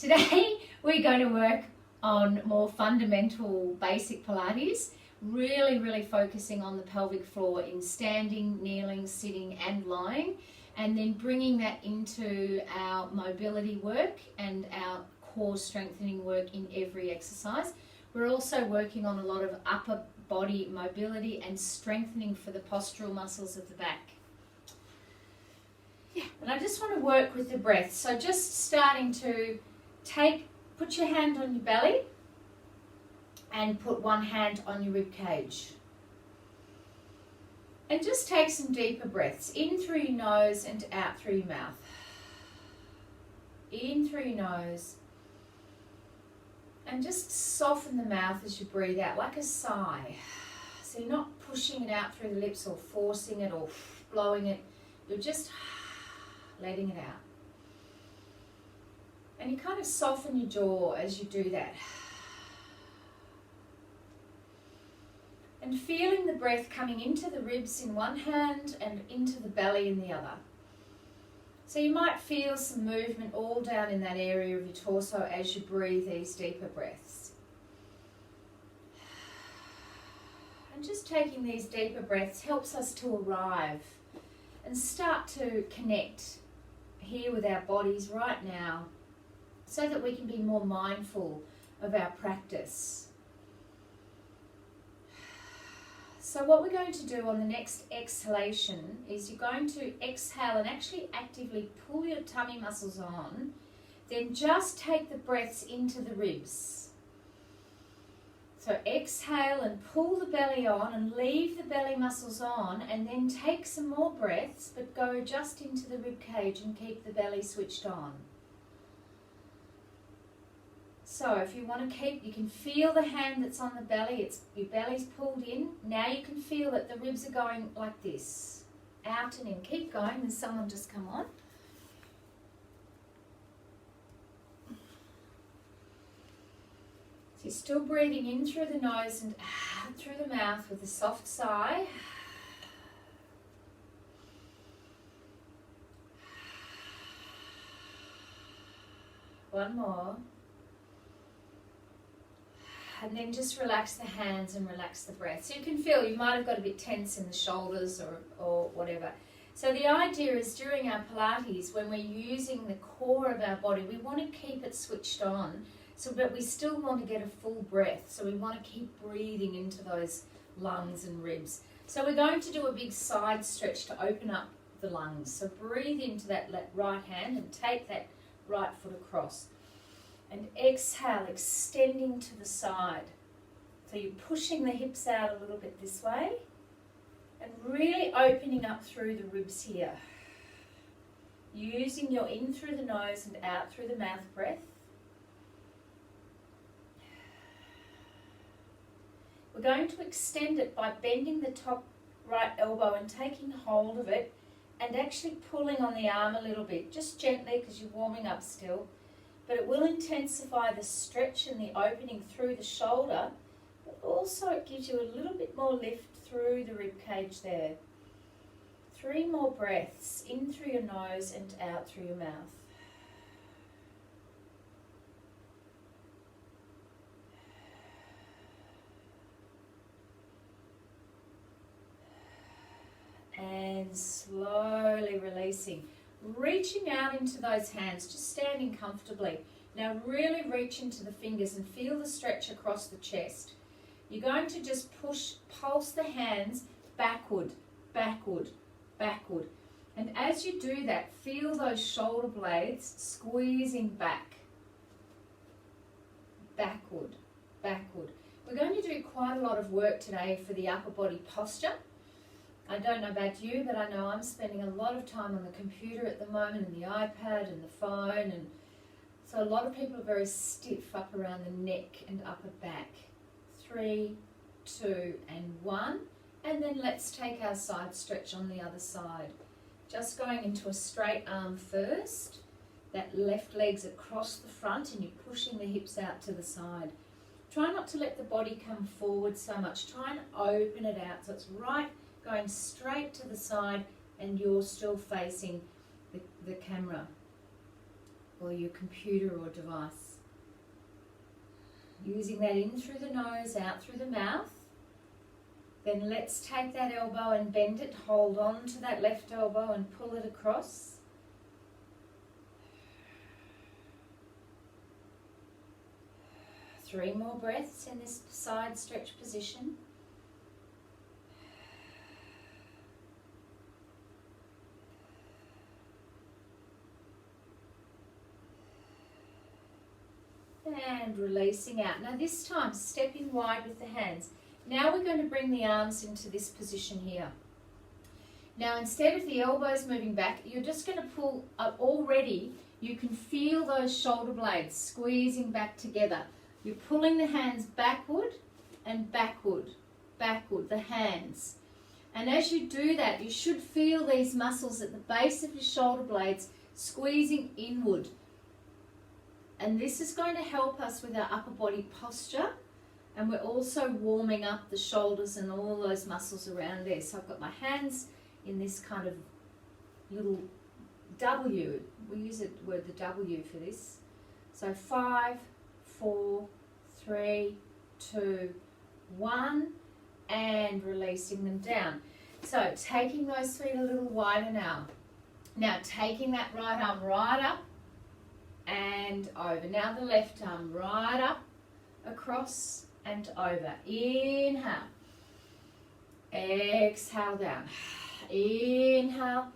Today we're going to work on more fundamental basic Pilates, really focusing on the pelvic floor in standing, kneeling, sitting and lying, and then bringing that into our mobility work and our core strengthening work in every exercise. We're also working on a lot of upper body mobility and strengthening for the postural muscles of the back. Yeah, and I just want to work with the breath. So just starting to put your hand on your belly and put one hand on your rib cage. And just take some deeper breaths, in through your nose and out through your mouth. In through your nose. And just soften the mouth as you breathe out, like a sigh. So you're not pushing it out through the lips or forcing it or blowing it. You're just letting it out. And you kind of soften your jaw as you do that. And feeling the breath coming into the ribs in one hand and into the belly in the other. So you might feel some movement all down in that area of your torso as you breathe these deeper breaths. And just taking these deeper breaths helps us to arrive and start to connect here with our bodies right now, so that we can be more mindful of our practice. So what we're going to do on the next exhalation is you're going to exhale and actually actively pull your tummy muscles on, then just take the breaths into the ribs. So exhale and pull the belly on and leave the belly muscles on, and then take some more breaths but go just into the rib cage and keep the belly switched on. So if you want to keep, you can feel the hand that's on the belly, your belly's pulled in. Now you can feel that the ribs are going like this, out and in. Keep going, there's someone just come on. So you're still breathing in through the nose and out through the mouth with a soft sigh. One more. And then just relax the hands and relax the breath. So you can feel you might have got a bit tense in the shoulders or whatever. So the idea is during our Pilates, when we're using the core of our body, we want to keep it switched on, but we still want to get a full breath. So we want to keep breathing into those lungs and ribs. So we're going to do a big side stretch to open up the lungs. So breathe into that right hand and take that right foot across. And exhale, extending to the side. So you're pushing the hips out a little bit this way and really opening up through the ribs here. Using your in through the nose and out through the mouth breath. We're going to extend it by bending the top right elbow and taking hold of it and actually pulling on the arm a little bit, just gently because you're warming up still. But it will intensify the stretch and the opening through the shoulder, but also it gives you a little bit more lift through the rib cage there. 3 more breaths, in through your nose and out through your mouth. And slowly releasing. Reaching out into those hands, just standing comfortably. Now really reach into the fingers and feel the stretch across the chest. You're going to just pulse the hands backward, backward, backward. And as you do that, feel those shoulder blades squeezing back. Backward, backward. We're going to do quite a lot of work today for the upper body posture. I don't know about you, but I know I'm spending a lot of time on the computer at the moment, and the iPad and the phone, and so a lot of people are very stiff up around the neck and upper back. 3, 2 and 1, and then let's take our side stretch on the other side. Just going into a straight arm first, that left leg's across the front and you're pushing the hips out to the side. Try not to let the body come forward so much, try and open it out so it's right going straight to the side and you're still facing the camera. or your computer or device. Using that in through the nose, out through the mouth. Then let's take that elbow and bend it. Hold on to that left elbow and pull it across. Three more breaths in this side stretch position. And releasing out. Now this time, stepping wide with the hands. Now we're going to bring the arms into this position here. Now instead of the elbows moving back, you're just going to pull up. Already you can feel those shoulder blades squeezing back together. You're pulling the hands backward and backward, backward, the hands. And as you do that, you should feel these muscles at the base of your shoulder blades squeezing inward. And this is going to help us with our upper body posture. And we're also warming up the shoulders and all those muscles around there. So I've got my hands in this kind of little W. We use the word the W for this. So 5, 4, 3, 2, 1, and releasing them down. So taking those feet a little wider now. Now taking that right arm right up and over. Now the left arm right up, across and over. Inhale. Exhale down. Inhale.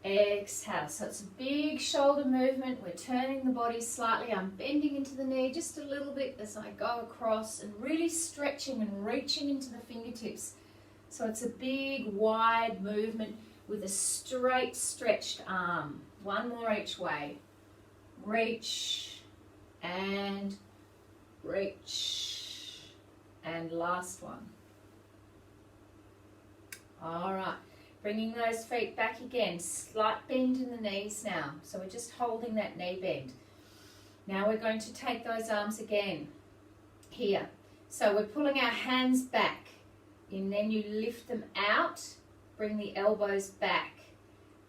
Exhale. So it's a big shoulder movement. We're turning the body slightly. I'm bending into the knee just a little bit as I go across and really stretching and reaching into the fingertips. So it's a big wide movement with a straight stretched arm. One more each way. Reach and reach, and last one. All right, bringing those feet back again, slight bend in the knees now. So we're just holding that knee bend. Now we're going to take those arms again here. So we're pulling our hands back, and then you lift them out, bring the elbows back,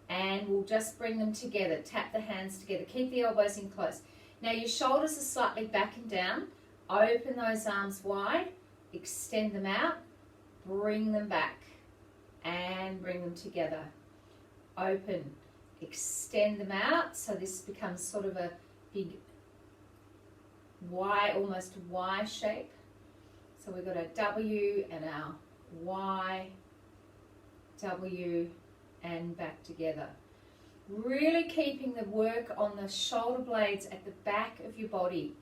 and we'll just bring them together. Tap the hands together, keep the elbows in close. Now your shoulders are slightly back and down. Open those arms wide, extend them out, bring them back, and bring them together. Open, extend them out, so this becomes sort of a big Y, almost Y shape. So we've got a W and our Y, W, and back together. Really keeping the work on the shoulder blades at the back of your body.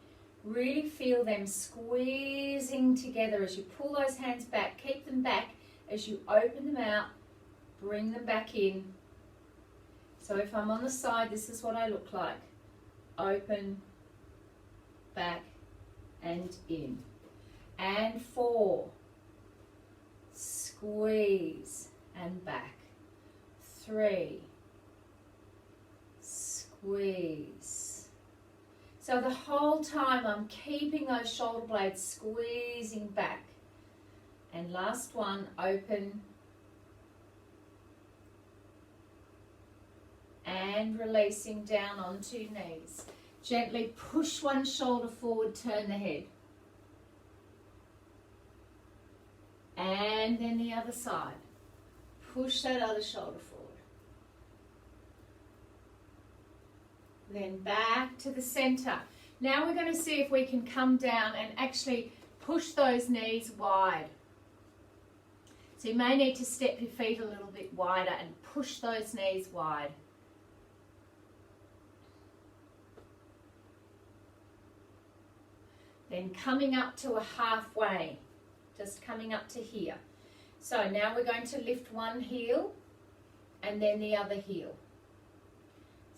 Really feel them squeezing together as you pull those hands back. Keep them back as you open them out, bring them back in. So if I'm on the side, this is what I look like. Open, back, and in. And 4. Squeeze and back. 3. Squeeze. So the whole time I'm keeping those shoulder blades squeezing back. And last one, open. And releasing down onto your knees. Gently push one shoulder forward, turn the head. And then the other side. Push that other shoulder forward. Then back to the center. Now we're going to see if we can come down and actually push those knees wide. So you may need to step your feet a little bit wider and push those knees wide. Then coming up to a halfway, just coming up to here. So now we're going to lift one heel and then the other heel.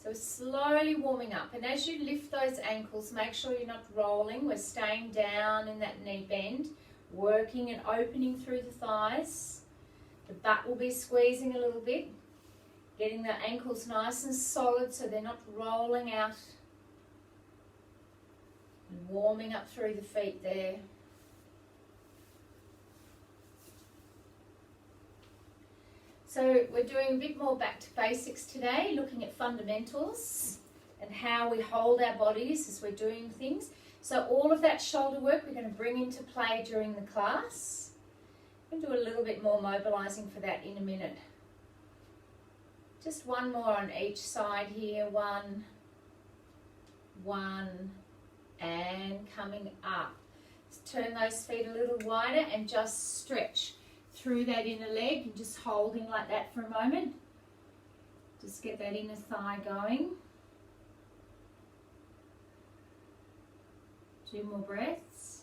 So slowly warming up, and as you lift those ankles, make sure you're not rolling. We're staying down in that knee bend, working and opening through the thighs. The butt will be squeezing a little bit, getting the ankles nice and solid so they're not rolling out. And warming up through the feet there. So we're doing a bit more back to basics today, looking at fundamentals. and how we hold our bodies as we're doing things. So all of that shoulder work we're going to bring into play during the class. I'm going to do a little bit more mobilizing for that in a minute. Just one more on each side here. One, and coming up. Turn those feet a little wider and just stretch through that inner leg and just holding like that for a moment. Just get that inner thigh going. 2 more breaths.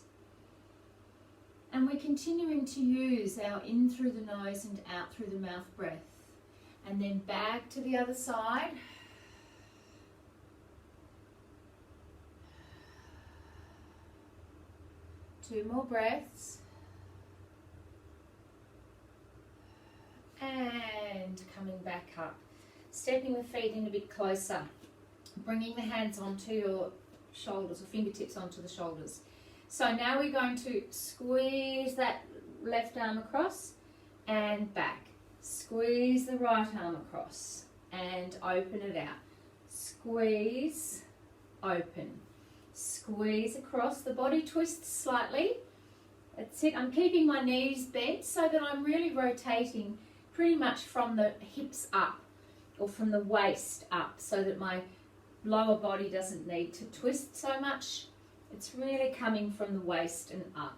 And we're continuing to use our in through the nose and out through the mouth breath. And then back to the other side. Two more breaths. And coming back up. Stepping the feet in a bit closer. Bringing the hands onto your shoulders, or fingertips onto the shoulders. So now we're going to squeeze that left arm across and back. Squeeze the right arm across and open it out. Squeeze, open. Squeeze across. The body twists slightly. That's it. I'm keeping my knees bent so that I'm really rotating pretty much from the hips up, or from the waist up, so that my lower body doesn't need to twist so much. It's really coming from the waist and up.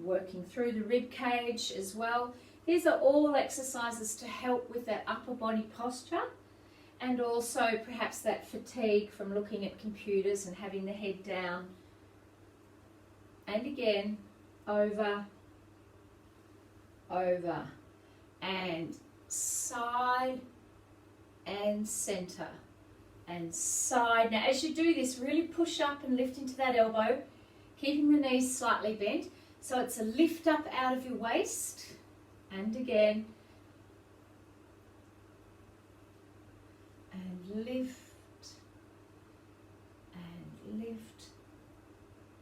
Working through the rib cage as well. These are all exercises to help with that upper body posture, and also perhaps that fatigue from looking at computers and having the head down. And again, over, and side and center. And side. Now as you do this, really push up and lift into that elbow, keeping the knees slightly bent. So it's a lift up out of your waist, and again, and lift, and lift.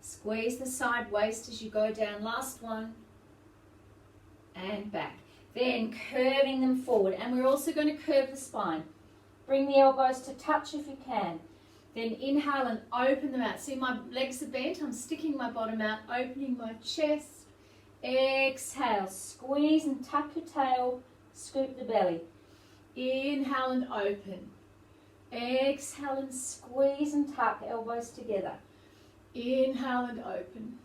Squeeze the side waist as you go down. Last one, and back. Then curving them forward, and we're also going to curve the spine. Bring the elbows to touch if you can. Then inhale and open them out. See, my legs are bent. I'm sticking my bottom out, opening my chest. Exhale, squeeze and tuck your tail, scoop the belly. Inhale and open. Exhale and squeeze and tuck, elbows together. Inhale and open.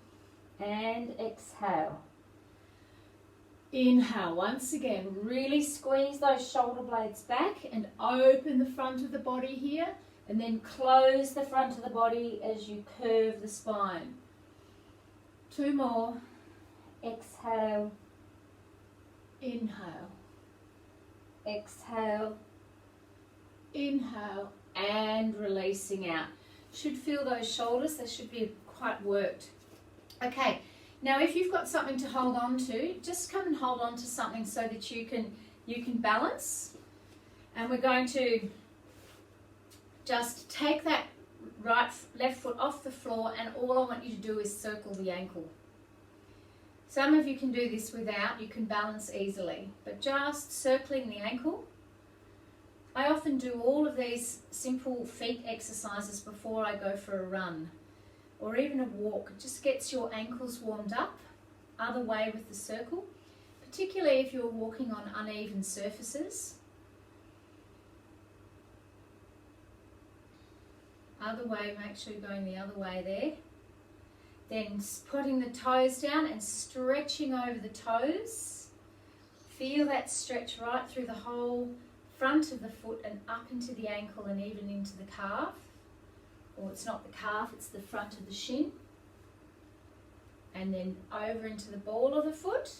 And exhale. Inhale, once again, really squeeze those shoulder blades back and open the front of the body here, and then close the front of the body as you curve the spine. 2 more. Exhale, inhale, exhale, inhale, and releasing out. Should feel those shoulders, they should be quite worked. Okay. Now if you've got something to hold on to, just come and hold on to something so that you can balance. And we're going to just take that left foot off the floor, and all I want you to do is circle the ankle. Some of you can do this without, you can balance easily, but just circling the ankle. I often do all of these simple feet exercises before I go for a run, or even a walk. It just gets your ankles warmed up. Other way with the circle, particularly if you're walking on uneven surfaces. Other way, make sure you're going the other way there. Then putting the toes down and stretching over the toes. Feel that stretch right through the whole front of the foot and up into the ankle and even into the calf. Or it's not the calf, it's the front of the shin. And then over into the ball of the foot.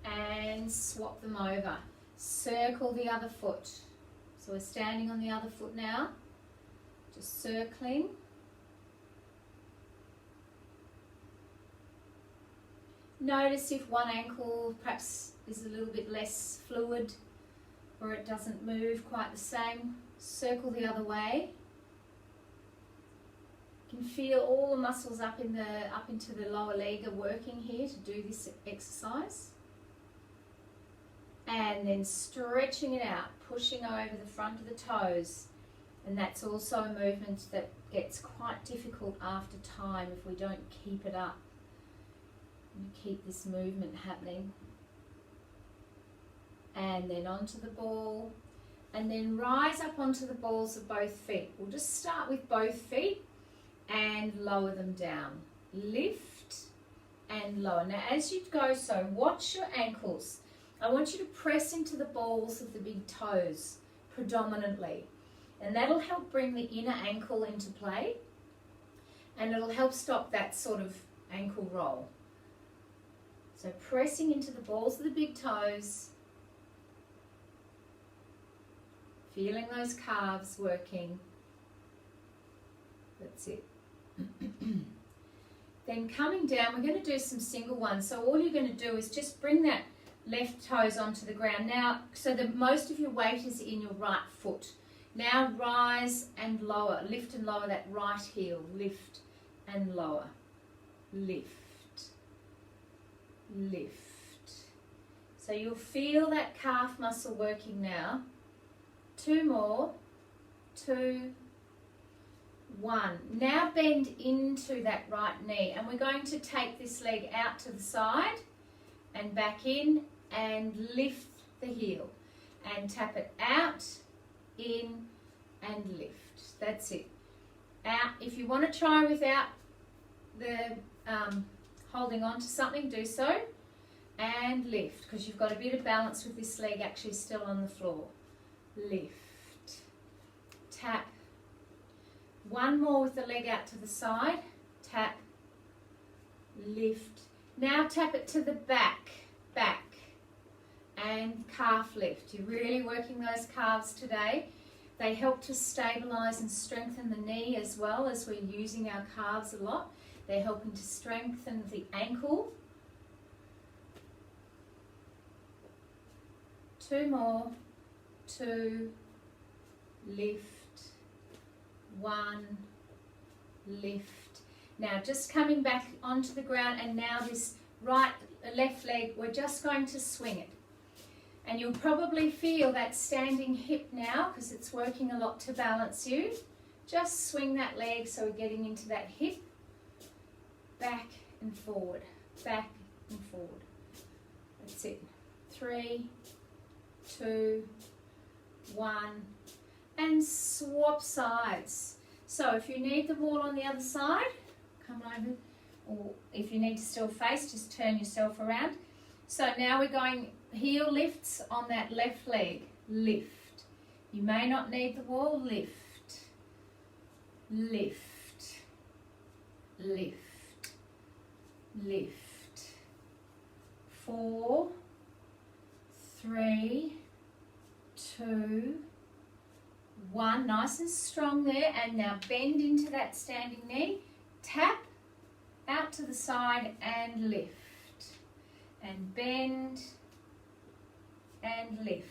And swap them over. Circle the other foot. So we're standing on the other foot now. Just circling. Notice if one ankle perhaps is a little bit less fluid, or it doesn't move quite the same. Circle the other way. You can feel all the muscles up into the lower leg are working here to do this exercise. and then stretching it out, pushing over the front of the toes. And that's also a movement that gets quite difficult after time if we don't keep it up. And keep this movement happening. And then onto the ball. And then rise up onto the balls of both feet. We'll just start with both feet and lower them down. Lift and lower. Now as you go, so watch your ankles. I want you to press into the balls of the big toes predominantly. And that'll help bring the inner ankle into play. And it'll help stop that sort of ankle roll. So pressing into the balls of the big toes. Feeling those calves working. That's it. Then coming down, we're going to do some single ones. So all you're going to do is just bring that left toes onto the ground. Now, so that most of your weight is in your right foot. Now rise and lower, lift and lower that right heel. Lift and lower. Lift. Lift. So you'll feel that calf muscle working now. 2 more. 2, 1. Now bend into that right knee, and we're going to take this leg out to the side and back in and lift the heel and tap it out, in and lift. That's it. Out. If you want to try without the holding on to something, do so, and lift, because you've got a bit of balance with this leg actually still on the floor. Lift, tap. 1 more with the leg out to the side, tap, lift. Now tap it to the back, and calf lift. You're really working those calves today. They help to stabilize and strengthen the knee as well, as we're using our calves a lot. They're helping to strengthen the ankle. 2 more. 2, lift, 1, lift. Now just coming back onto the ground, and now this left leg, we're just going to swing it. And you'll probably feel that standing hip now, because it's working a lot to balance you. Just swing that leg so we're getting into that hip. Back and forward, back and forward. That's it. 3, 2, 1, and swap sides. So if you need the wall on the other side, come over, or if you need to still face, just turn yourself around. So now we're going heel lifts on that left leg. Lift. You may not need the wall. Lift. Lift. Lift. Lift. 4, 3, 2, 1. Nice and strong there. And now bend into that standing knee. Tap out to the side and lift. And bend and lift.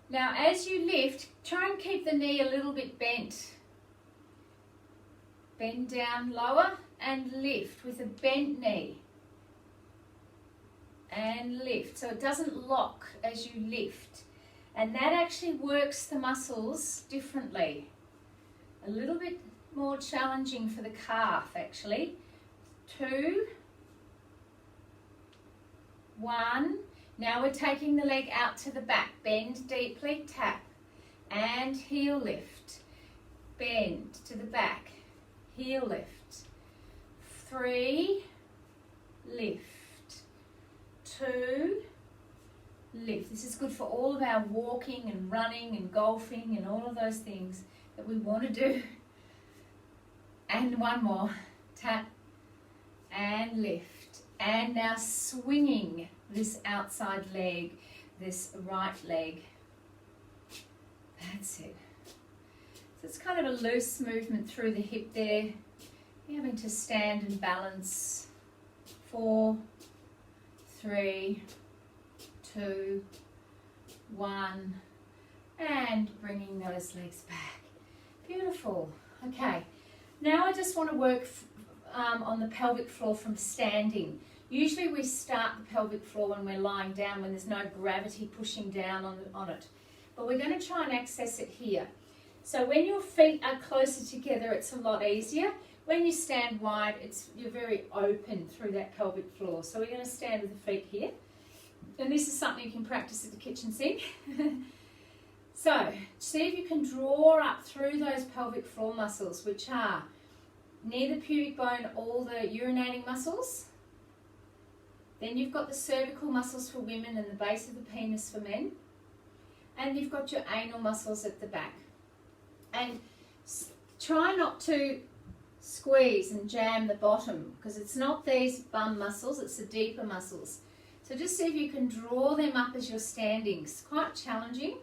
Now as you lift, try and keep the knee a little bit bent. Bend down lower and lift with a bent knee. And lift, so it doesn't lock as you lift. And that actually works the muscles differently. A little bit more challenging for the calf actually. 2, 1. Now we're taking the leg out to the back. Bend deeply, tap, and heel lift. Bend to the back, heel lift. 3, lift. 2, lift. This is good for all of our walking and running and golfing and all of those things that we want to do. And 1 more. Tap and lift. And now swinging this outside leg, this right leg. That's it. So it's kind of a loose movement through the hip there. You're having to stand and balance. 4, 3, 2, 1, and bringing those legs back. Beautiful. Okay, now I just want to work on the pelvic floor from standing. Usually we start the pelvic floor when we're lying down, when there's no gravity pushing down on it. But we're going to try and access it here. So when your feet are closer together, it's a lot easier. When you stand wide, you're very open through that pelvic floor. So we're going to stand with the feet here. And this is something you can practice at the kitchen sink. So, see if you can draw up through those pelvic floor muscles, which are near the pubic bone, all the urinating muscles. Then you've got the cervical muscles for women and the base of the penis for men. And you've got your anal muscles at the back. And try not to squeeze and jam the bottom, because it's not these bum muscles, it's the deeper muscles. So just see if you can draw them up as you're standing. It's quite challenging.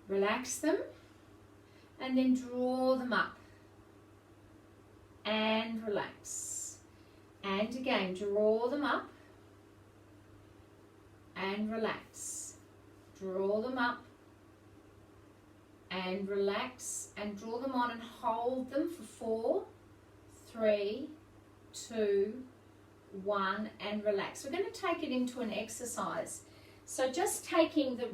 Relax them and then draw them up and relax. And again, draw them up and relax. Draw them up and relax, and draw them on and hold them for 4, 3, 2, 1, and relax. We're going to take it into an exercise. So just taking the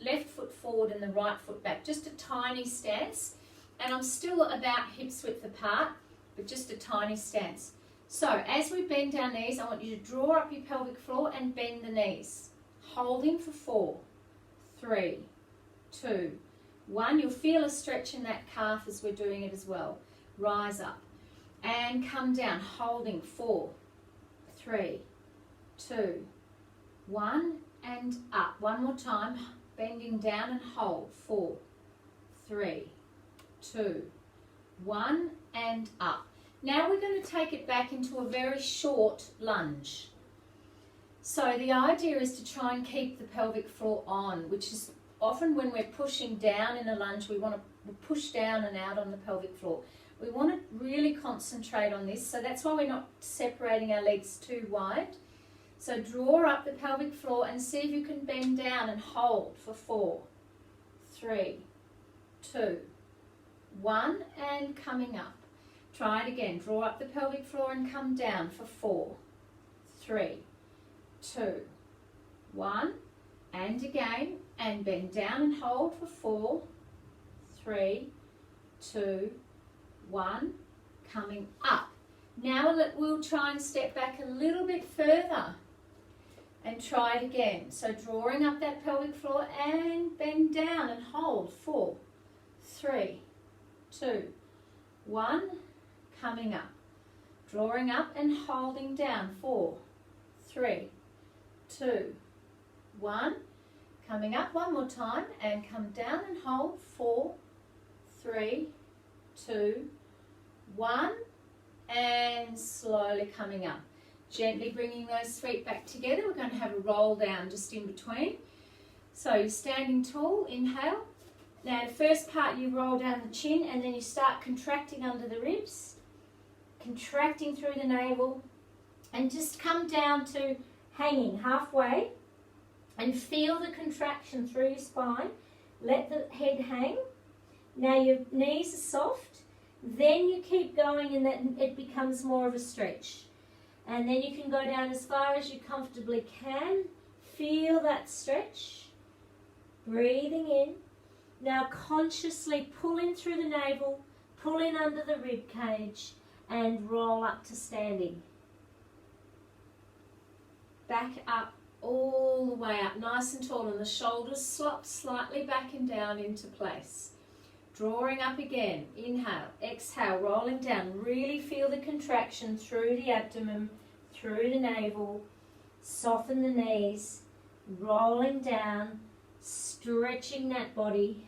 left foot forward and the right foot back, just a tiny stance, and I'm still about hips width apart, but just a tiny stance. So as we bend our knees, I want you to draw up your pelvic floor and bend the knees, holding for 4, 3, 2, 1. You'll feel a stretch in that calf as we're doing it as well. Rise up and come down, holding 4, 3, 2, 1, and up. One more time, bending down and hold. 4, 3, 2, 1, and up. Now we're going to take it back into a very short lunge. So the idea is to try and keep the pelvic floor on, which is often when we're pushing down in a lunge, we want to push down and out on the pelvic floor. We want to really concentrate on this, so that's why we're not separating our legs too wide. So draw up the pelvic floor and see if you can bend down and hold for 4, 3, 2, 1, and coming up. Try it again. Draw up the pelvic floor and come down for 4, 3, 2, 1, and again, and bend down and hold for 4, 3, 2, 1, coming up. Now we'll try and step back a little bit further and try it again. So drawing up that pelvic floor and bend down and hold. 4, 3, 2, 1, coming up. Drawing up and holding down. 4, 3, 2, 1, coming up. One more time and come down and hold. 4, 3, 2, 1, and slowly coming up. Gently bringing those feet back together. We're going to have a roll down just in between. So you're standing tall, inhale. Now the first part you roll down the chin and then you start contracting under the ribs, contracting through the navel, and just come down to hanging halfway and feel the contraction through your spine. Let the head hang. Now your knees are soft. Then you keep going and then it becomes more of a stretch. And then you can go down as far as you comfortably can. Feel that stretch. Breathing in. Now consciously pull in through the navel, pull in under the rib cage, and roll up to standing. Back up, all the way up, nice and tall, and the shoulders slop slightly back and down into place. Drawing up again, inhale, exhale, rolling down. Really feel the contraction through the abdomen, through the navel. Soften the knees, rolling down, stretching that body.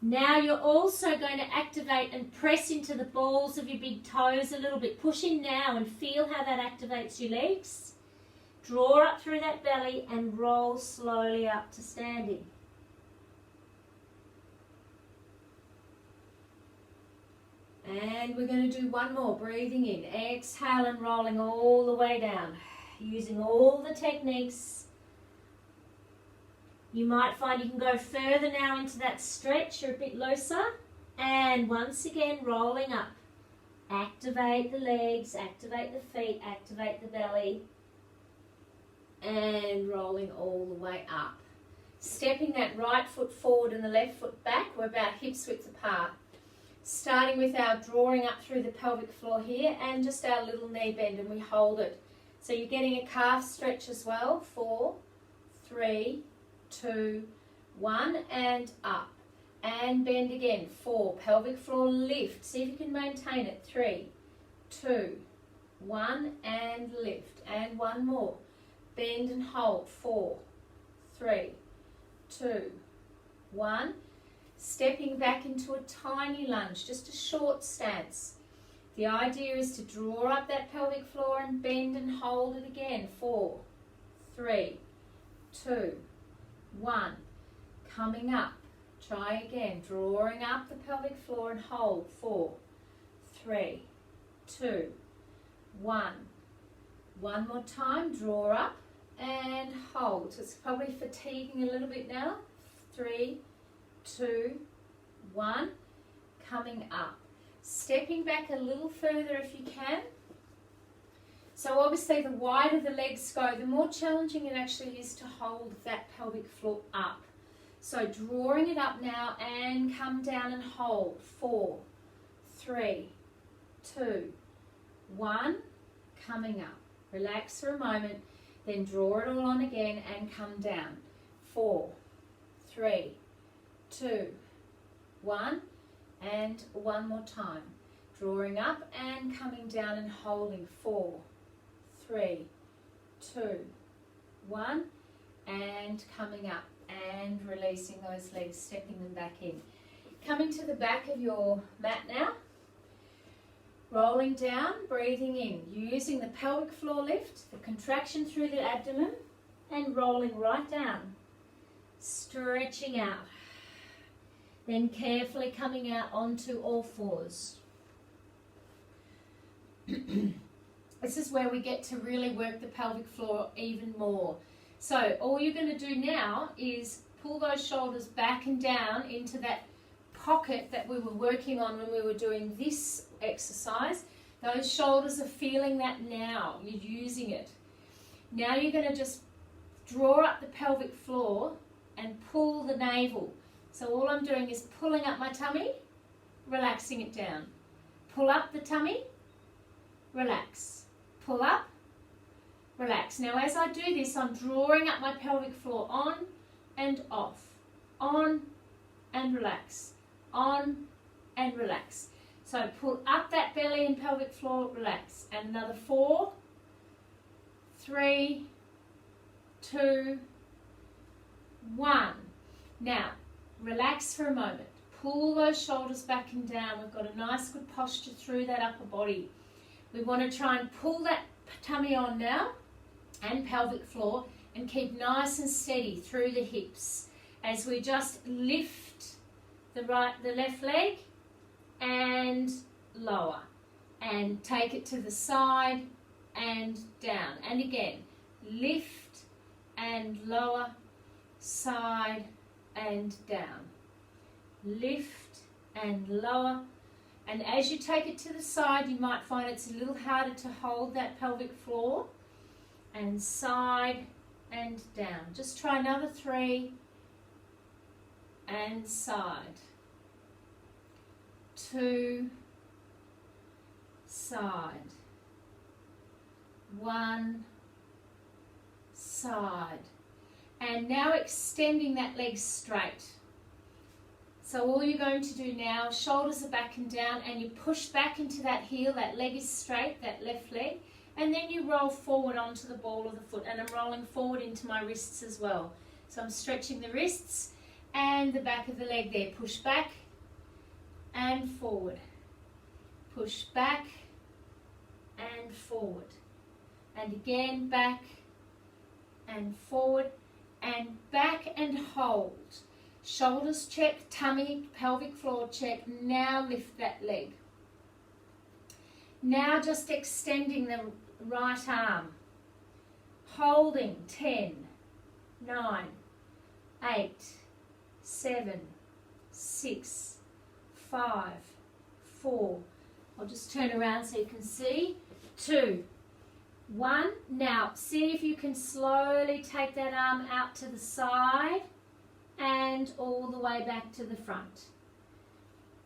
Now you're also going to activate and press into the balls of your big toes a little bit. Push in now and feel how that activates your legs. Draw up through that belly and roll slowly up to standing. And we're going to do one more. Breathing in, exhale and rolling all the way down. Using all the techniques. You might find you can go further now into that stretch. You're a bit looser. And once again, rolling up. Activate the legs, activate the feet, activate the belly, and rolling all the way up. Stepping that right foot forward and the left foot back. We're about hips width apart. Starting with our drawing up through the pelvic floor here and just our little knee bend, and we hold it. So you're getting a calf stretch as well. 4, 3, 2, 1, and up. And bend again. 4, pelvic floor lift. See if you can maintain it. 3, 2, 1, and lift. And one more. Bend and hold. 4, 3, 2, 1. Stepping back into a tiny lunge, just a short stance. The idea is to draw up that pelvic floor and bend and hold it again. 4, 3, 2, 1. Coming up. Try again. Drawing up the pelvic floor and hold. 4, 3, 2, 1. One more time. Draw up and hold. So it's probably fatiguing a little bit now. 3, 2, 1. Coming up. Stepping back a little further if you can. So obviously the wider the legs go, the more challenging it actually is to hold that pelvic floor up. So drawing it up now and come down and hold. 4, 3, 2, 1. Coming up. Relax for a moment, then draw it all on again and come down. 4, 3, 2, 1, and one more time. Drawing up and coming down and holding. 4, 3, 2, 1, and coming up and releasing those legs, stepping them back in. Coming to the back of your mat now. Rolling down, breathing in, using the pelvic floor lift, the contraction through the abdomen, and rolling right down. Stretching out. Then carefully coming out onto all fours. This is where we get to really work the pelvic floor even more. So all you're going to do now is pull those shoulders back and down into that pocket that we were working on when we were doing this exercise. Those shoulders are feeling that now. You're using it. Now you're going to just draw up the pelvic floor and pull the navel. So all I'm doing is pulling up my tummy, relaxing it down. Pull up the tummy, relax. Pull up, relax. Now as I do this, I'm drawing up my pelvic floor on and off. On and relax. On and relax. So pull up that belly and pelvic floor, relax. And another 4, 3, 2, 1. Now, relax for a moment. Pull those shoulders back and down. We've got a nice good posture through that upper body. We want to try and pull that tummy on now and pelvic floor and keep nice and steady through the hips as we just lift the left leg and lower and take it to the side and down. And again, lift and lower, side and down. Lift and lower. And as you take it to the side, you might find it's a little harder to hold that pelvic floor. And side and down. Just try another 3 and side. 2, side. 1, side. And now extending that leg straight. So all you're going to do now, shoulders are back and down, and you push back into that heel, that leg is straight, that left leg, and then you roll forward onto the ball of the foot, and I'm rolling forward into my wrists as well. So I'm stretching the wrists and the back of the leg there. Push back and forward. Push back and forward. And again, back and forward and back and hold. Shoulders check, tummy, pelvic floor check. Now lift that leg. Now just extending the right arm. Holding 10, 9, 8, 7, 6, 5, 4, I'll just turn around so you can see. 2, 1. Now, see if you can slowly take that arm out to the side and all the way back to the front.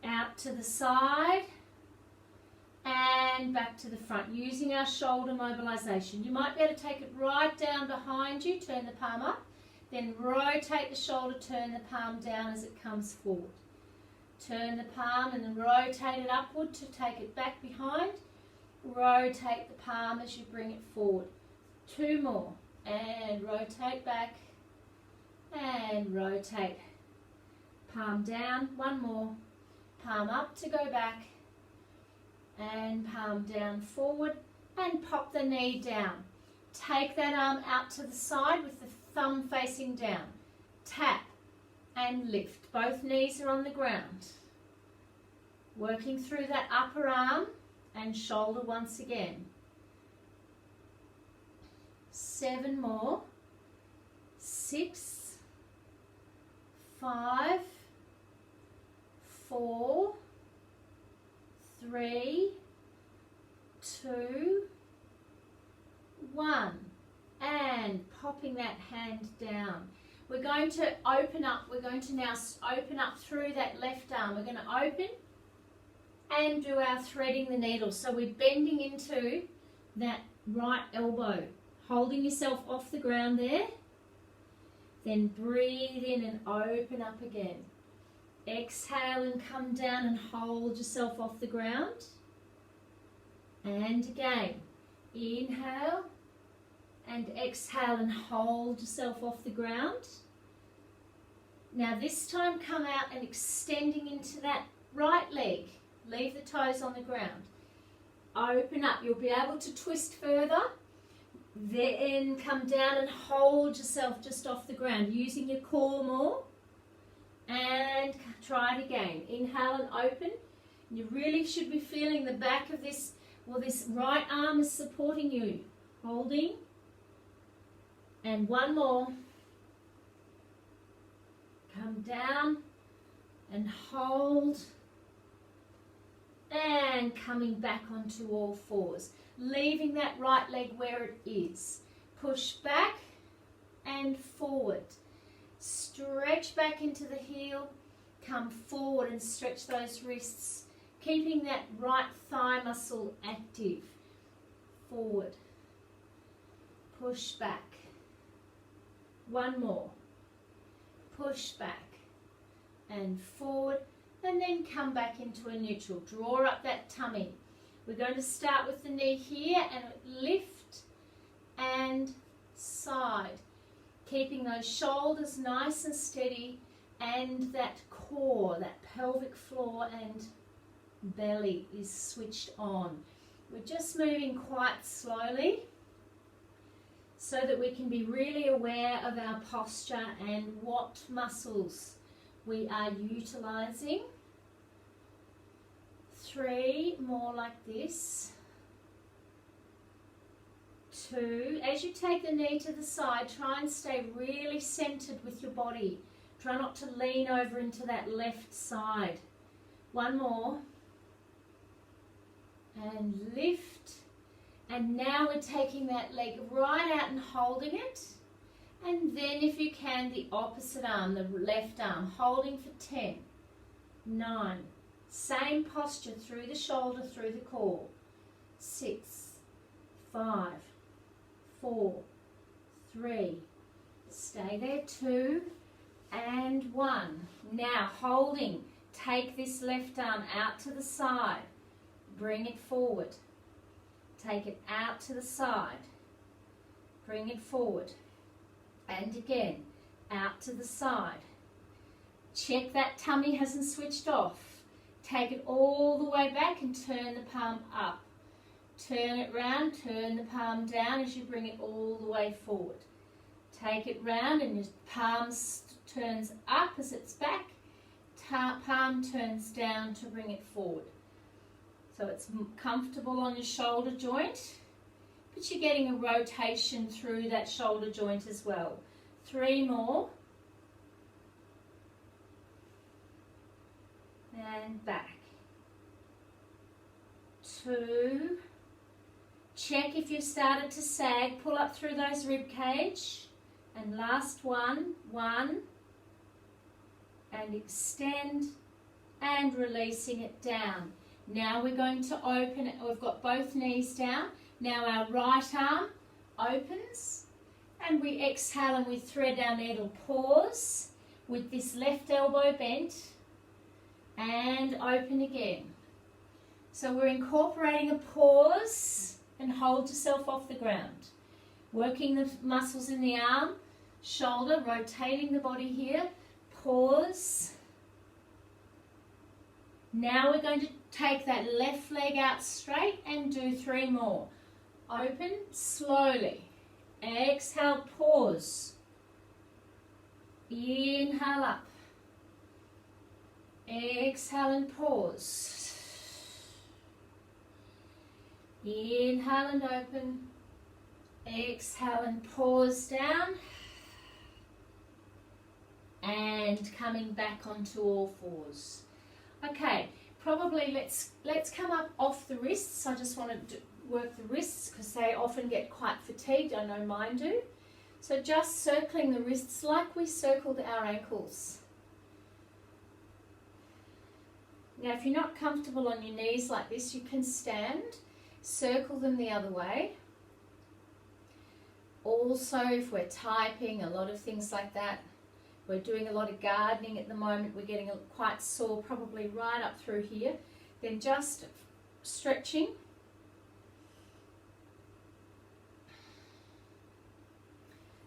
Out to the side and back to the front, using our shoulder mobilization. You might be able to take it right down behind you, turn the palm up, then rotate the shoulder, turn the palm down as it comes forward. Turn the palm and then rotate it upward to take it back behind. Rotate the palm as you bring it forward. 2 more. And rotate back. And rotate. Palm down. 1 more. Palm up to go back. And palm down forward. And pop the knee down. Take that arm out to the side with the thumb facing down. Tap. And lift. Both knees are on the ground. Working through that upper arm and shoulder once again. 7 more. 6, 5, 4, 3, 2, 1. And popping that hand down. We're going to open up. We're going to now open up through that left arm. We're going to open and do our threading the needle. So we're bending into that right elbow, holding yourself off the ground there. Then breathe in and open up again. Exhale and come down and hold yourself off the ground. And again, inhale and exhale and hold yourself off the ground. Now this time come out and extending into that right leg. Leave the toes on the ground. Open up. You'll be able to twist further. Then come down and hold yourself just off the ground, using your core more. And try it again. Inhale and open. You really should be feeling the back of this, well, this right arm is supporting you. Holding. And 1 more. Come down and hold. And coming back onto all fours. Leaving that right leg where it is. Push back and forward. Stretch back into the heel. Come forward and stretch those wrists. Keeping that right thigh muscle active. Forward. Push back. 1 more. Push back and forward. And then come back into a neutral. Draw up that tummy. We're going to start with the knee here and lift and side. Keeping those shoulders nice and steady and that core, that pelvic floor and belly is switched on. We're just moving quite slowly so that we can be really aware of our posture and what muscles we are utilizing. 3 more like this. 2. As you take the knee to the side, try and stay really centered with your body. Try not to lean over into that left side. 1 more. And lift. And now we're taking that leg right out and holding it. And then if you can, the opposite arm, the left arm, holding for 10, 9. Same posture through the shoulder, through the core. 6, 5, 4, 3. Stay there. 2 and 1. Now holding. Take this left arm out to the side. Bring it forward. Take it out to the side. Bring it forward. And again, out to the side. Check that tummy hasn't switched off. Take it all the way back and turn the palm up. Turn it round, turn the palm down as you bring it all the way forward. Take it round and your palm turns up as it's back. Palm turns down to bring it forward. So it's comfortable on your shoulder joint, but you're getting a rotation through that shoulder joint as well. 3 more. And back. 2. Check if you've started to sag. Pull up through those rib cage. And last one. 1. And extend and releasing it down. Now we're going to open it. We've got both knees down. Now our right arm opens and we exhale and we thread our needle. Pause with this left elbow bent and open again. So we're incorporating a pause and hold yourself off the ground. Working the muscles in the arm, shoulder, rotating the body here. Pause. Now we're going to take that left leg out straight and do 3 more. Open slowly. Exhale, pause. Inhale up. Exhale and pause. Inhale and open. Exhale and pause down. And coming back onto all fours. Okay, probably let's come up off the wrists. I just want to work the wrists because they often get quite fatigued. I know mine do. So just circling the wrists like we circled our ankles. Now if you're not comfortable on your knees like this, you can stand. Circle them the other way. Also, if we're typing, a lot of things like that. We're doing a lot of gardening at the moment. We're getting quite sore, probably right up through here. Then just stretching.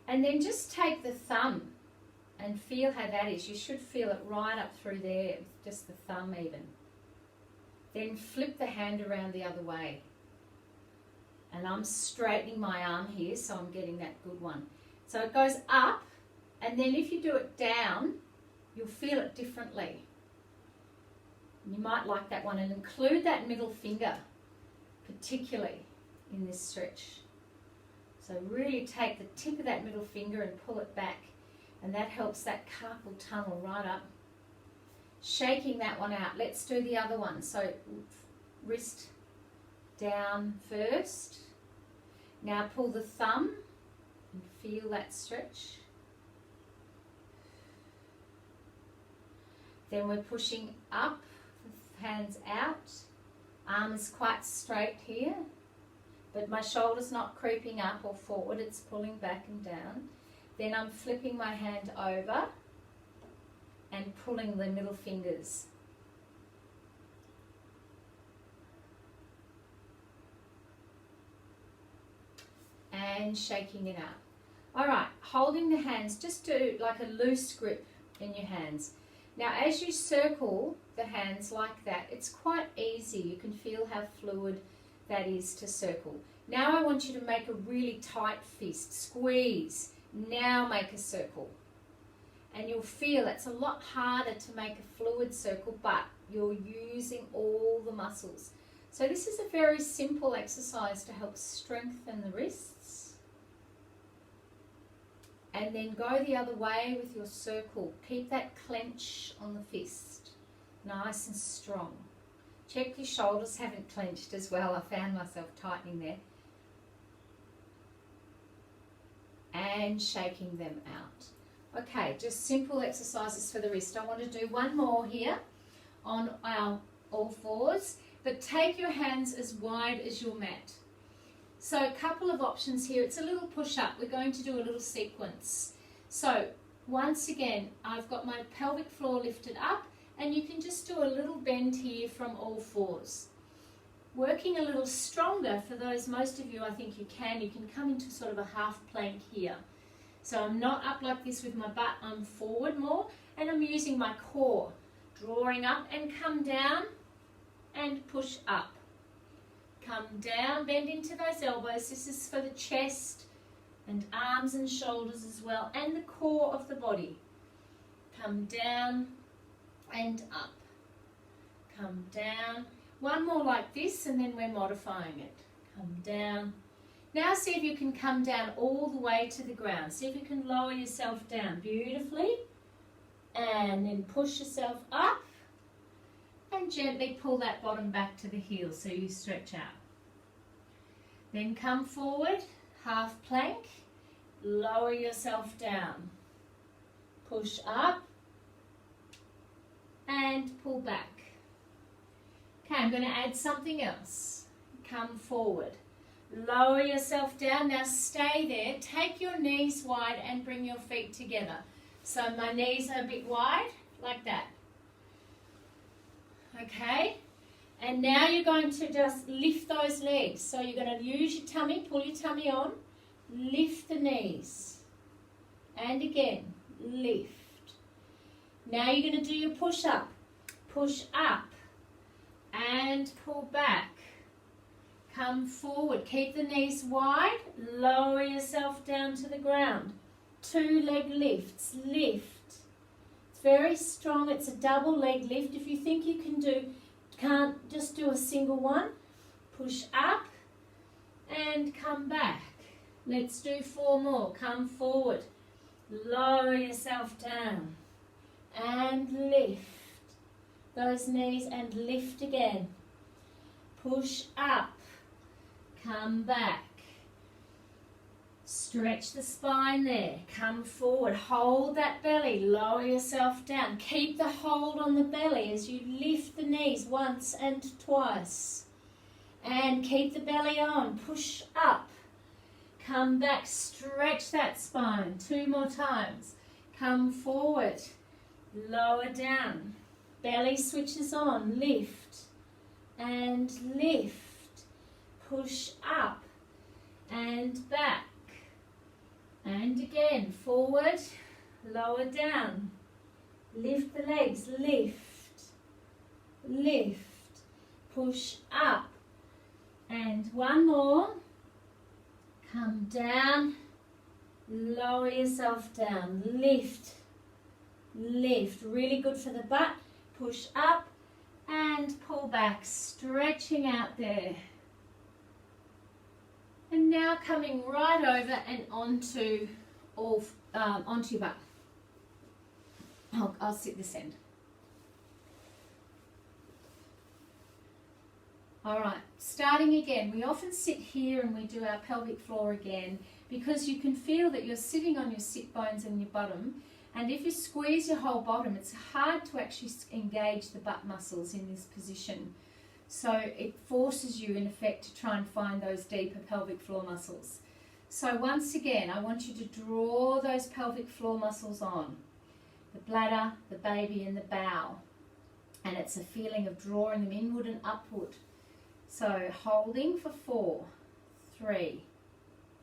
And then just take the thumb and feel how that is. You should feel it right up through there, just the thumb even. Then flip the hand around the other way. And I'm straightening my arm here, so I'm getting that good one. So it goes up. And then if you do it down, you'll feel it differently. You might like that one, and include that middle finger, particularly in this stretch. So really take the tip of that middle finger and pull it back, and that helps that carpal tunnel right up. Shaking that one out. Let's do the other one. So wrist down first. Now pull the thumb and feel that stretch. Then we're pushing up, hands out. Arm is quite straight here, but my shoulder's not creeping up or forward, it's pulling back and down. Then I'm flipping my hand over and pulling the middle fingers. And shaking it out. All right, holding the hands, just do like a loose grip in your hands. Now as you circle the hands like that, it's quite easy. You can feel how fluid that is to circle. Now I want you to make a really tight fist. Squeeze. Now make a circle. And you'll feel it's a lot harder to make a fluid circle, but you're using all the muscles. So this is a very simple exercise to help strengthen the wrists. And then go the other way with your circle. Keep that clench on the fist. Nice and strong. Check your shoulders haven't clenched as well. I found myself tightening there. And shaking them out. Okay, just simple exercises for the wrist. I want to do one more here on our all fours. But take your hands as wide as your mat. So a couple of options here. It's a little push-up. We're going to do a little sequence. So once again, I've got my pelvic floor lifted up, and you can just do a little bend here from all fours. Working a little stronger for those, most of you, I think you can come into sort of a half plank here. So I'm not up like this with my butt, I'm forward more, and I'm using my core, drawing up and come down and push up. Come down, bend into those elbows. This is for the chest and arms and shoulders as well, and the core of the body. Come down and up. Come down. One more like this, and then we're modifying it. Come down. Now see if you can come down all the way to the ground. See if you can lower yourself down beautifully. And then push yourself up. and gently pull that bottom back to the heel so you stretch out. Then come forward, half plank, lower yourself down, push up and pull back. Okay, I'm going to add something else. Come forward, lower yourself down. Now stay there, take your knees wide and bring your feet together. So my knees are a bit wide, like that. Okay, and now you're going to just lift those legs. So you're going to use your tummy, pull your tummy on, lift the knees, and again, lift. Now you're going to do your push-up, push up, and pull back. Come forward, keep the knees wide, lower yourself down to the ground. 2 leg lifts, lift. It's very strong, it's a double leg lift. If you think you can't just do a single one, push up and come back. Let's do 4 more. Come forward, lower yourself down and lift those knees and lift again. Push up, come back. Stretch the spine there. Come forward, hold that belly, lower yourself down. Keep the hold on the belly as you lift the knees once and twice. And keep the belly on. Push up, come back, stretch that spine. 2 more times. Come forward, lower down. Belly switches on, lift and lift. Push up and back. And again, forward, lower down. Lift the legs, lift, lift. Push up. And 1 more. Come down, lower yourself down, lift, lift. Really good for the butt. Push up and pull back, stretching out there. And now coming right over and onto your butt. I'll sit this end. All right, starting again. We often sit here and we do our pelvic floor again because you can feel that you're sitting on your sit bones and your bottom. And if you squeeze your whole bottom, it's hard to actually engage the butt muscles in this position. So it forces you, in effect, to try and find those deeper pelvic floor muscles. So once again, I want you to draw those pelvic floor muscles on. The bladder, the baby, and the bowel. And it's a feeling of drawing them inward and upward. So holding for 4, 3,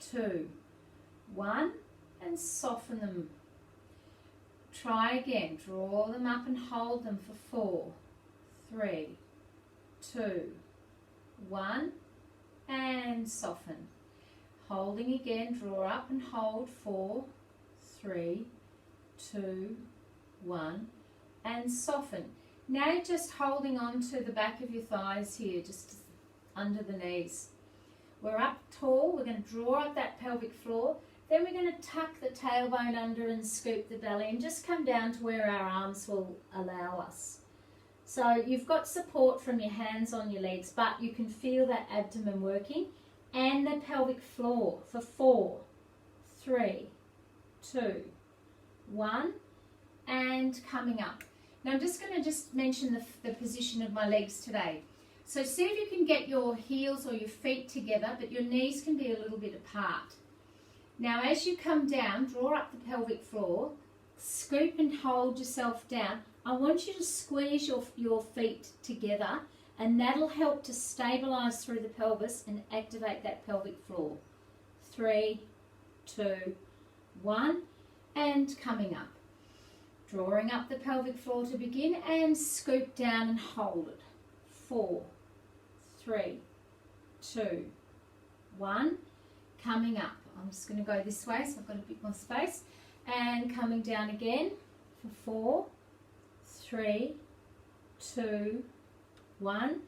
2, 1, and soften them. Try again. Draw them up and hold them for 4, 3, 2, 1, and soften. Holding again, draw up and hold 4, 3, 2, 1, and soften. Now you're just holding on to the back of your thighs here, just under the knees. We're up tall, we're going to draw up that pelvic floor, then we're going to tuck the tailbone under and scoop the belly and just come down to where our arms will allow us. So you've got support from your hands on your legs, but you can feel that abdomen working and the pelvic floor for 4, 3, 2, 1, and coming up. Now I'm just going to mention the position of my legs today. So see if you can get your heels or your feet together, but your knees can be a little bit apart. Now as you come down, draw up the pelvic floor, scoop and hold yourself down. I want you to squeeze your feet together, and that'll help to stabilise through the pelvis and activate that pelvic floor. 3, 2, 1, and coming up. Drawing up the pelvic floor to begin and scoop down and hold it. 4, 3, 2, 1, coming up. I'm just going to go this way so I've got a bit more space. And coming down again for 4, 3, 2, 1,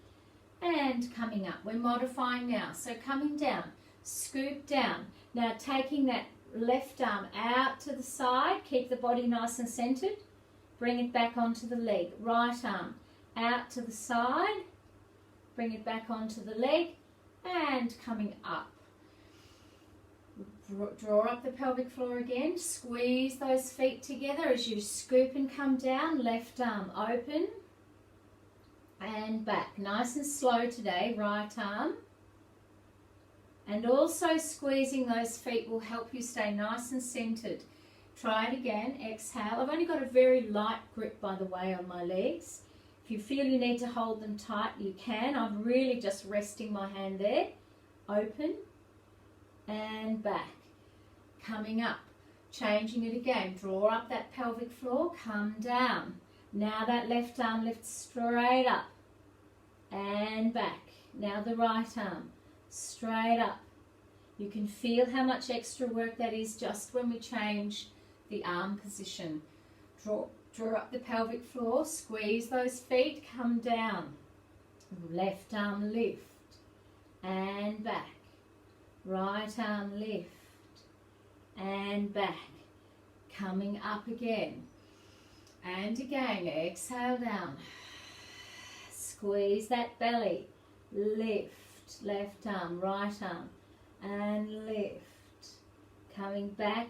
and coming up. We're modifying now. So coming down, scoop down. Now taking that left arm out to the side, keep the body nice and centered. Bring it back onto the leg. Right arm out to the side, bring it back onto the leg, and coming up. Draw up the pelvic floor again, squeeze those feet together as you scoop and come down, left arm open and back. Nice and slow today, right arm. And also squeezing those feet will help you stay nice and centered. Try it again, exhale. I've only got a very light grip, by the way, on my legs. If you feel you need to hold them tight, you can. I'm really just resting my hand there. Open and back. Coming up, changing it again. Draw up that pelvic floor, come down. Now that left arm lifts straight up and back. Now the right arm, straight up. You can feel how much extra work that is just when we change the arm position. Draw up the pelvic floor, squeeze those feet, come down. Left arm lift and back. Right arm lift and back. Coming up again. And again, exhale down. Squeeze that belly. Lift, left arm, right arm, and lift. Coming back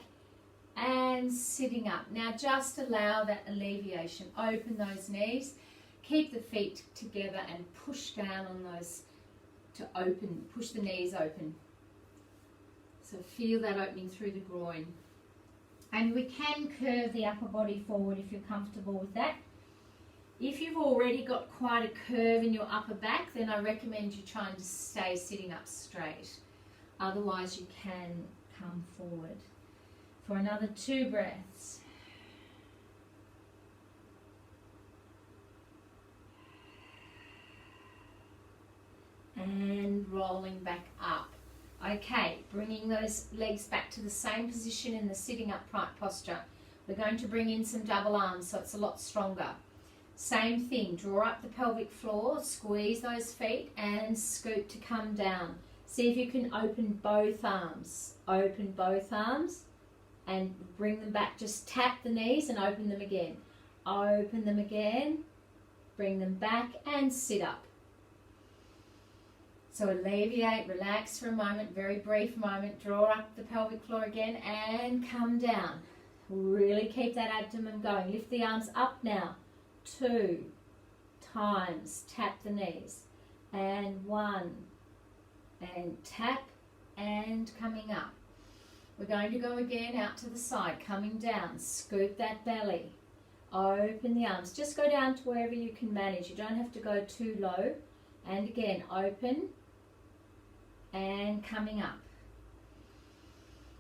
and sitting up. Now just allow that alleviation. Open those knees. Keep the feet together and push down on those to open. Push the knees open. So feel that opening through the groin. And we can curve the upper body forward if you're comfortable with that. If you've already got quite a curve in your upper back, then I recommend you trying to stay sitting up straight. Otherwise you can come forward. For another 2 breaths. And rolling back up. Okay, bringing those legs back to the same position in the sitting upright posture. We're going to bring in some double arms so it's a lot stronger. Same thing, draw up the pelvic floor, squeeze those feet and scoot to come down. See if you can open both arms. Open both arms and bring them back. Just tap the knees and open them again. Open them again, bring them back and sit up. So alleviate, relax for a moment, very brief moment. Draw up the pelvic floor again and come down. Really keep that abdomen going. Lift the arms up now. 2 times. Tap the knees. And 1. And tap and coming up. We're going to go again out to the side, coming down. Scoop that belly. Open the arms. Just go down to wherever you can manage. You don't have to go too low. And again, open and coming up.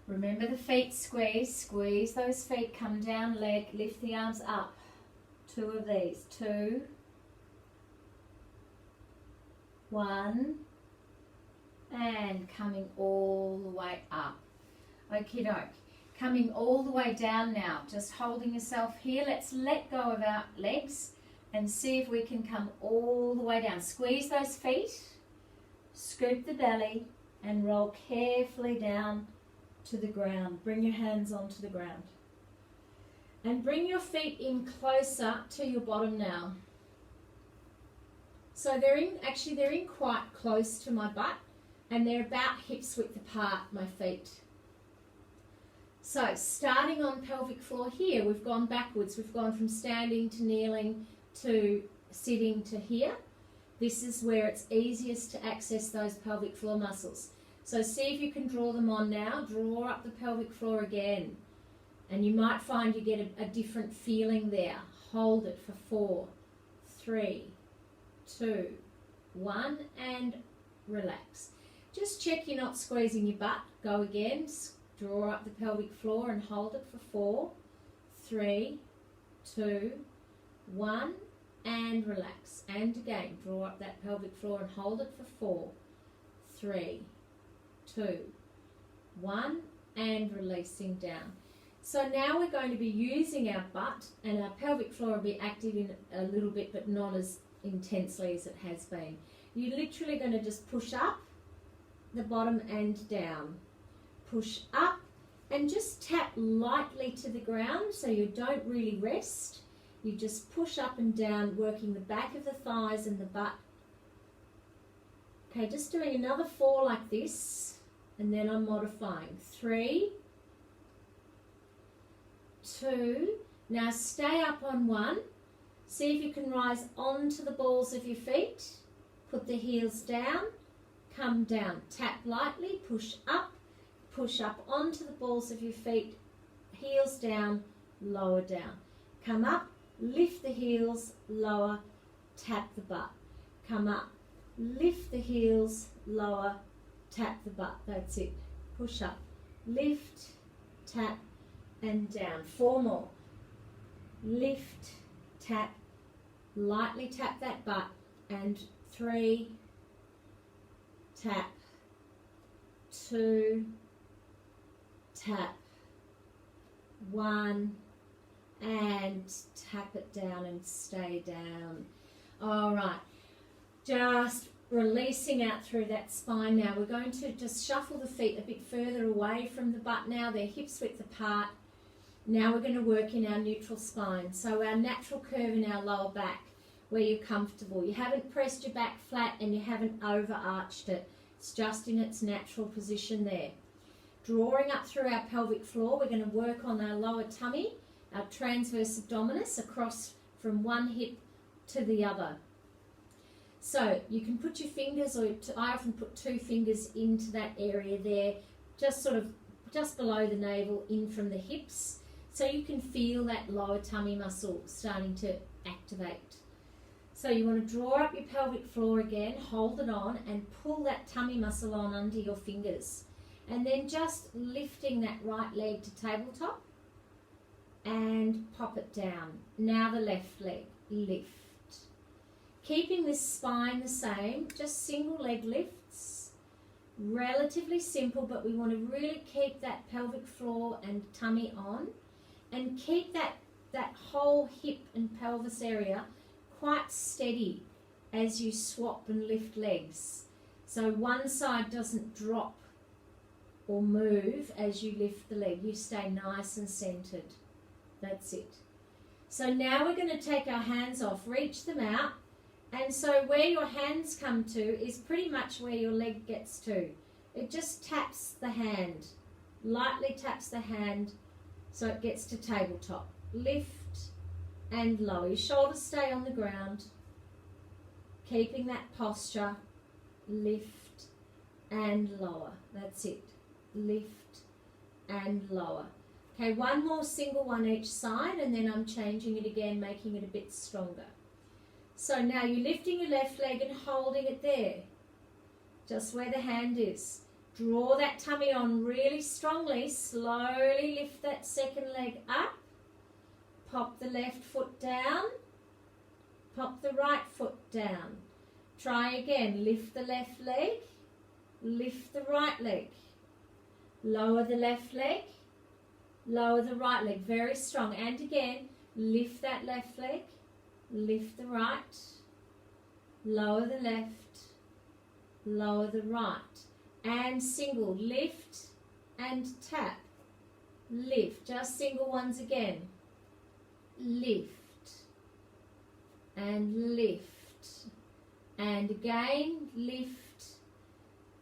Remember the feet squeeze. Squeeze those feet. Come down, leg. Lift the arms up. 2 of these. 2. 1. And coming all the way up. Okie doke. Coming all the way down now. Just holding yourself here. Let's let go of our legs and see if we can come all the way down. Squeeze those feet. Scoop the belly and roll carefully down to the ground. Bring your hands onto the ground. And bring your feet in closer to your bottom now. So they're in quite close to my butt and they're about hips width apart, my feet. So starting on pelvic floor here, we've gone backwards. We've gone from standing to kneeling to sitting to here. This is where it's easiest to access those pelvic floor muscles. So see if you can draw them on now. Draw up the pelvic floor again. And you might find you get a different feeling there. Hold it for 4, 3, 2, 1 and relax. Just check you're not squeezing your butt. Go again. Draw up the pelvic floor and hold it for 4, 3, 2, 1 and relax. And again, draw up that pelvic floor and hold it for 4, 3, 2, 1 and releasing down. So now we're going to be using our butt and our pelvic floor will be active in a little bit but not as intensely as it has been. You're literally going to just push up the bottom and down. Push up and just tap lightly to the ground so you don't really rest. You just push up and down, working the back of the thighs and the butt. Okay, just doing another 4 like this, and then I'm modifying. 3, 2, now stay up on 1. See if you can rise onto the balls of your feet. Put the heels down, come down, tap lightly, push up onto the balls of your feet, heels down, lower down. Come up, lift the heels, lower, tap the butt. Come up, lift the heels, lower, tap the butt. That's it. Push up, lift, tap, and down. 4 more. Lift, tap, lightly tap that butt, and 3, tap, 2, tap, 1, and tap it down and stay down. All right, just releasing out through that spine now. We're going to just shuffle the feet a bit further away from the butt now. They're hips width apart. Now we're going to work in our neutral spine. So our natural curve in our lower back, where you're comfortable. You haven't pressed your back flat and you haven't overarched it. It's just in its natural position there. Drawing up through our pelvic floor, we're going to work on our lower tummy, our transverse abdominis, across from one hip to the other. So you can put your fingers, or I often put 2 fingers into that area there, just below the navel, in from the hips, so you can feel that lower tummy muscle starting to activate. So you want to draw up your pelvic floor again, hold it on, and pull that tummy muscle on under your fingers. And then just lifting that right leg to tabletop and pop it down. Now the left leg, lift. Keeping this spine the same, just single leg lifts. Relatively simple, but we want to really keep that pelvic floor and tummy on, and keep that whole hip and pelvis area quite steady as you swap and lift legs. So one side doesn't drop or move as you lift the leg. You stay nice and centered. That's it. So now we're going to take our hands off, reach them out, and so where your hands come to is pretty much where your leg gets to. It just taps the hand, lightly taps the hand so it gets to tabletop. Lift and lower. Your shoulders stay on the ground, keeping that posture. Lift and lower. That's it. Lift and lower. Okay, one more single one each side, and then I'm changing it again, making it a bit stronger. So now you're lifting your left leg and holding it there, just where the hand is. Draw that tummy on really strongly. Slowly lift that second leg up. Pop the left foot down. Pop the right foot down. Try again. Lift the left leg. Lift the right leg. Lower the left leg. Lower the right leg. Very strong. And again, lift that left leg. Lift the right. Lower the left. Lower the right. And single. Lift and tap. Lift. Just single ones again. Lift and lift, and again lift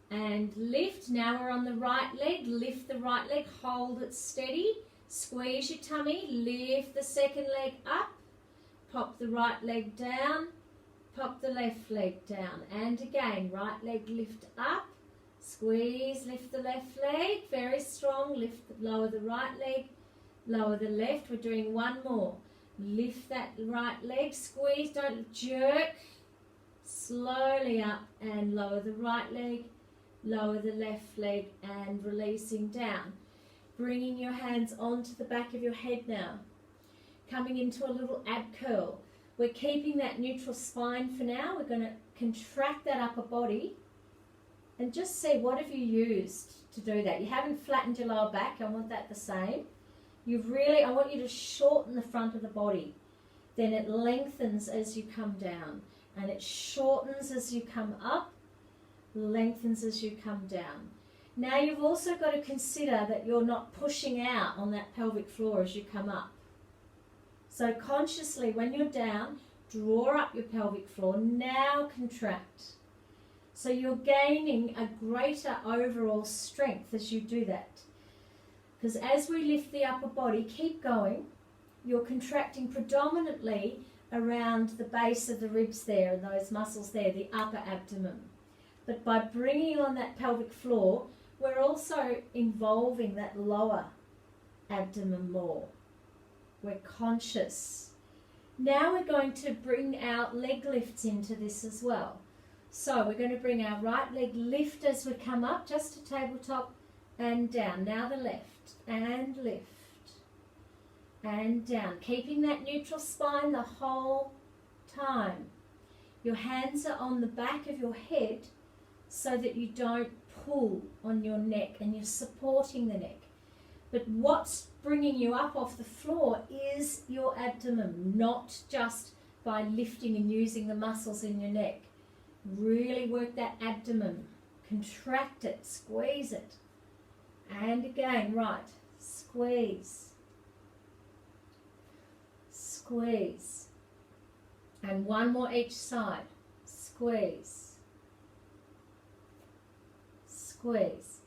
and lift. Now we're on the right leg. Lift the right leg, hold it steady, squeeze your tummy, lift the second leg up, pop the right leg down, pop the left leg down, and again right leg lift up, squeeze, lift the left leg, very strong, lower the right leg, lower the left. We're doing one more. Lift that right leg, squeeze, don't jerk. Slowly up and lower the right leg, lower the left leg, and releasing down. Bringing your hands onto the back of your head now. Coming into a little ab curl. We're keeping that neutral spine for now. We're going to contract that upper body and just see what have you used to do that. You haven't flattened your lower back. I want that the same. I want you to shorten the front of the body. Then it lengthens as you come down. And it shortens as you come up, lengthens as you come down. Now you've also got to consider that you're not pushing out on that pelvic floor as you come up. So consciously, when you're down, draw up your pelvic floor. Now contract. So you're gaining a greater overall strength as you do that. Because as we lift the upper body, keep going. You're contracting predominantly around the base of the ribs there and those muscles there, the upper abdomen. But by bringing on that pelvic floor, we're also involving that lower abdomen more. We're conscious. Now we're going to bring our leg lifts into this as well. So we're going to bring our right leg lift as we come up, just to tabletop and down. Now the left, and lift, and down. Keeping that neutral spine the whole time. Your hands are on the back of your head so that you don't pull on your neck and you're supporting the neck. But what's bringing you up off the floor is your abdomen, not just by lifting and using the muscles in your neck. Really work that abdomen, contract it, squeeze it. And again, right, squeeze, squeeze. And one more each side, squeeze, squeeze.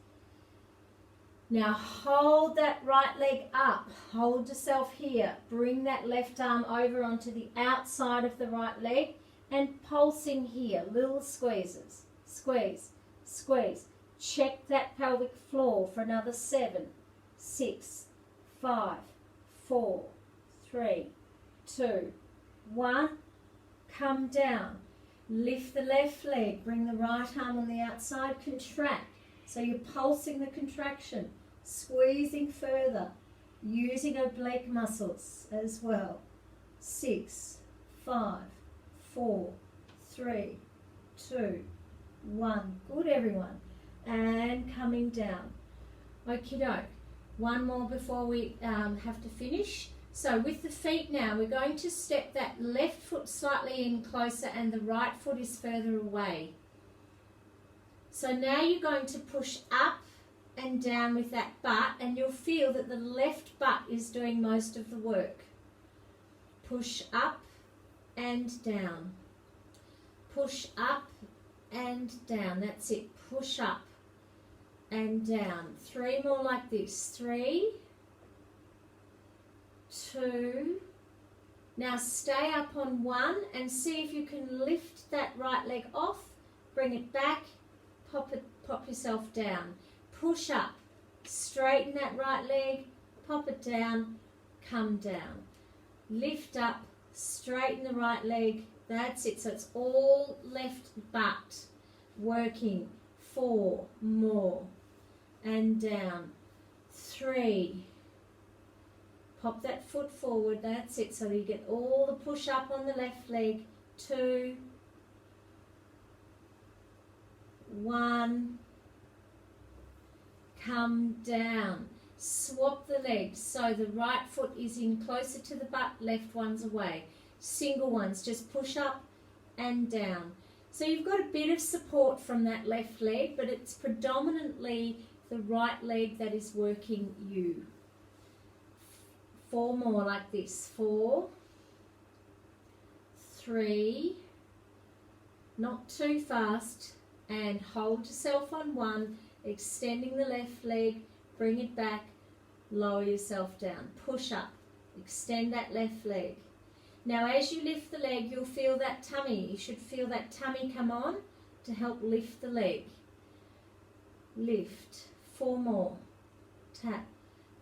Now hold that right leg up, hold yourself here, bring that left arm over onto the outside of the right leg and pulsing here, little squeezes, squeeze, squeeze. Check that pelvic floor for another 7, 6, 5, 4, 3, 2, 1. Come down. Lift the left leg, bring the right arm on the outside, contract. So you're pulsing the contraction, squeezing further, using oblique muscles as well. 6, 5, 4, 3, 2, 1. Good, everyone. And coming down. Okie doke. One more before we have to finish. So with the feet now, we're going to step that left foot slightly in closer and the right foot is further away. So now you're going to push up and down with that butt and you'll feel that the left butt is doing most of the work. Push up and down. Push up and down. That's it. Push up and down. 3 more like this. 3, 2. Now stay up on 1 and see if you can lift that right leg off. Bring it back. Pop yourself down. Push up. Straighten that right leg. Pop it down. Come down. Lift up. Straighten the right leg. That's it. So it's all left butt working. 4 more. And down. 3. Pop that foot forward. That's it. So you get all the push up on the left leg. 2. 1. Come down. Swap the legs. So the right foot is in closer to the butt, left one's away. Single ones. Just push up and down. So you've got a bit of support from that left leg, but it's predominantly the right leg that is working you. 4 more like this. 4, 3, not too fast, and hold yourself on 1, extending the left leg, bring it back, lower yourself down, push up, extend that left leg. Now as you lift the leg, you'll feel that tummy. You should feel that tummy come on to help lift the leg. Lift. 4 more. Tap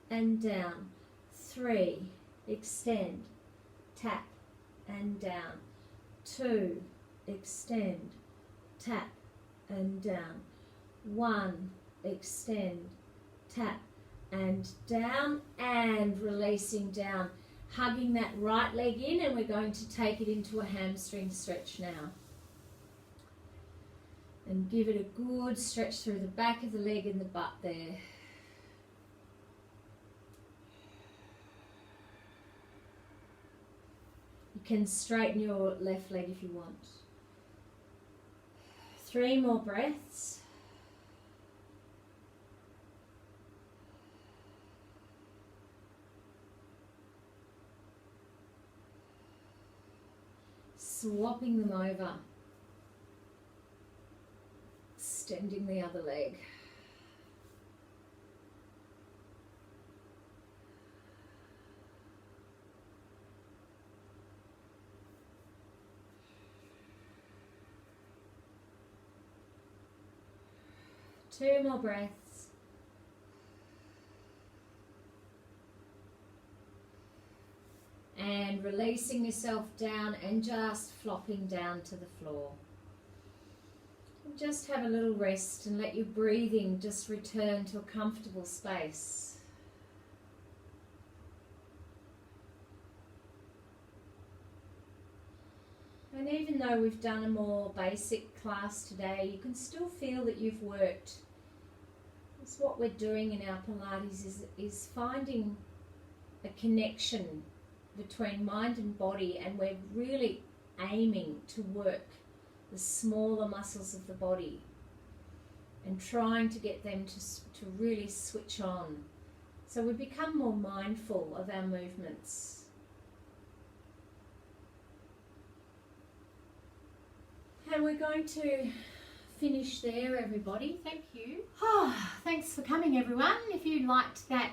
and down. 3. Extend. Tap and down. 2. Extend. Tap and down. 1. Extend. Tap and down, and releasing down. Hugging that right leg in, and we're going to take it into a hamstring stretch now. And give it a good stretch through the back of the leg and the butt there. You can straighten your left leg if you want. 3 more breaths. swapping them over. Extending the other leg. Two more breaths. And releasing yourself down and just flopping down to the floor. And just have a little rest and let your breathing just return to a comfortable space. And even though we've done a more basic class today, you can still feel that you've worked. It's what we're doing in our Pilates is finding a connection between mind and body, and we're really aiming to work the smaller muscles of the body and trying to get them to really switch on. So we become more mindful of our movements. And we're going to finish there, everybody. Thank you. Thanks for coming, everyone. If you liked that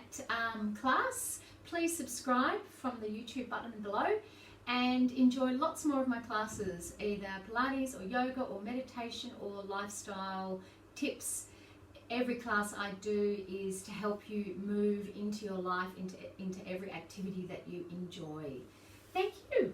class, please subscribe from the YouTube button below and enjoy lots more of my classes, either Pilates or yoga or meditation or lifestyle tips. Every class I do is to help you move into your life, into every activity that you enjoy. Thank you.